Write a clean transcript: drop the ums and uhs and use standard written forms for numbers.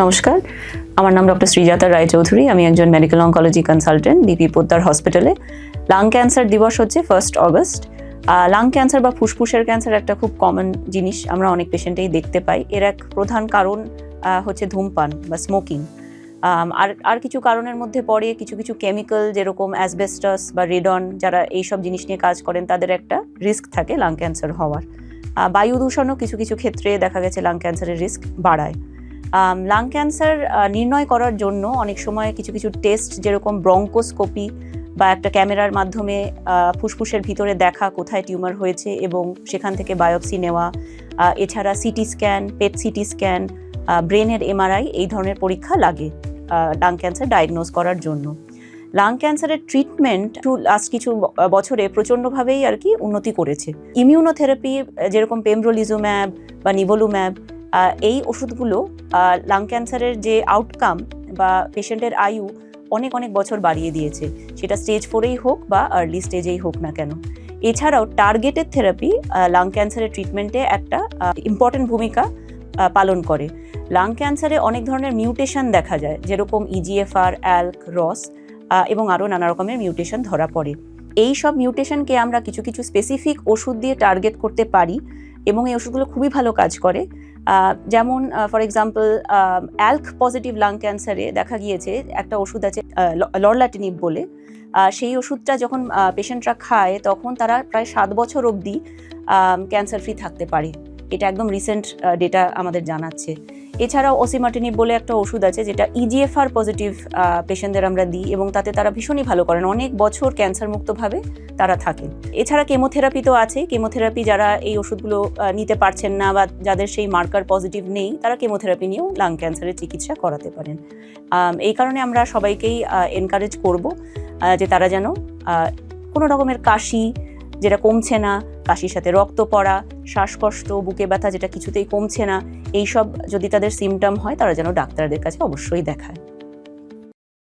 নমস্কার, আমার নাম ডক্টর শ্রীজাতা রায়চৌধুরী। আমি একজন medical oncology consultant BP Poddar হসপিটালে। লাং ক্যান্সার দিবস হচ্ছে 1 অগস্ট। লাং ক্যান্সার বা ফুসফুসের ক্যান্সার একটা খুব কমন জিনিস, আমরা অনেক পেশেন্টেই দেখতে পাই। এর এক প্রধান কারণ হচ্ছে ধূমপান বা স্মোকিং। আর কিছু কারণের মধ্যে পড়ে কিছু কিছু কেমিক্যাল, যেরকম অ্যাসবেস্টাস বা রেডন, যারা এইসব জিনিস নিয়ে কাজ করেন তাদের একটা রিস্ক থাকে লাং ক্যান্সার হওয়ার। বায়ু দূষণও কিছু কিছু ক্ষেত্রে দেখা গেছে লাং ক্যান্সারের রিস্ক বাড়ায়। লাং ক্যান্সার নির্ণয় করার জন্য অনেক সময় কিছু কিছু টেস্ট, যেরকম ব্রঙ্কোস্কোপি বা একটা ক্যামেরার মাধ্যমে ফুসফুসের ভিতরে দেখা কোথায় টিউমার হয়েছে এবং সেখান থেকে বায়োপসি নেওয়া, এছাড়া সিটি স্ক্যান, পেট সিটি স্ক্যান, ব্রেনের এমআরআই, এই ধরনের পরীক্ষা লাগে লাং ক্যান্সার ডায়াগনোজ করার জন্য। লাং ক্যান্সারের ট্রিটমেন্ট লাস্ট কিছু বছরে প্রচণ্ডভাবেই উন্নতি করেছে। ইমিউনোথেরাপি, যেরকম পেমব্রোলিজুম্যাব বা নিভোলুম্যাব, এই ওষুধগুলো লাং ক্যান্সারের যে আউটকাম বা পেশেন্টের আয়ু অনেক অনেক বছর বাড়িয়ে দিয়েছে, সেটা স্টেজ 4-এই হোক বা আর্লি স্টেজেই হোক না কেন। এছাড়াও টার্গেটেড থেরাপি লাং ক্যান্সারের ট্রিটমেন্টে একটা ইম্পর্টেন্ট ভূমিকা পালন করে। লাং ক্যান্সারে অনেক ধরনের মিউটেশন দেখা যায়, যেরকম EGFR, ALK, ROS এবং আরও নানা রকমের মিউটেশন ধরা পড়ে। এই সব মিউটেশনকে আমরা কিছু কিছু স্পেসিফিক ওষুধ দিয়ে টার্গেট করতে পারি এবং এই ওষুধগুলো খুবই ভালো কাজ করে। যেমন ফর এক্সাম্পল, অ্যালক পজিটিভ লাং ক্যান্সারে দেখা গিয়েছে একটা ওষুধ আছে লরলাটিনিব বলে। সেই ওষুধটা যখন পেশেন্টরা খায় তখন তারা প্রায় 7 বছর অবধি ক্যান্সার ফ্রি থাকতে পারে। এটা একদম রিসেন্ট ডেটা আমাদের জানাচ্ছে। এছাড়াও ওসিমাটিনিব বলে একটা ওষুধ আছে, যেটা EGFR পজিটিভ পেশেন্টদের আমরা দিই এবং তাতে তারা ভীষণই ভালো করেন, অনেক বছর ক্যান্সার মুক্তভাবে তারা থাকেন। এছাড়া কেমোথেরাপি তো আছে। কেমোথেরাপি যারা এই ওষুধগুলো নিতে পারছেন না বা যাদের সেই মার্কার পজিটিভ নেই, তারা কেমোথেরাপি নিয়েও লাং ক্যান্সারের চিকিৎসা করাতে পারেন। এই কারণে আমরা সবাইকেই এনকারেজ করব যে তারা যেন কোনো রকমের কাশি যেটা কমছে না, কাশির সাথে রক্ত পড়া, শ্বাসকষ্ট, বুকে ব্যথা যেটা কিছুতেই কমছে না, এইসব যদি তাদের সিমটম হয় তারা যেন ডাক্তারদের কাছে অবশ্যই দেখায়।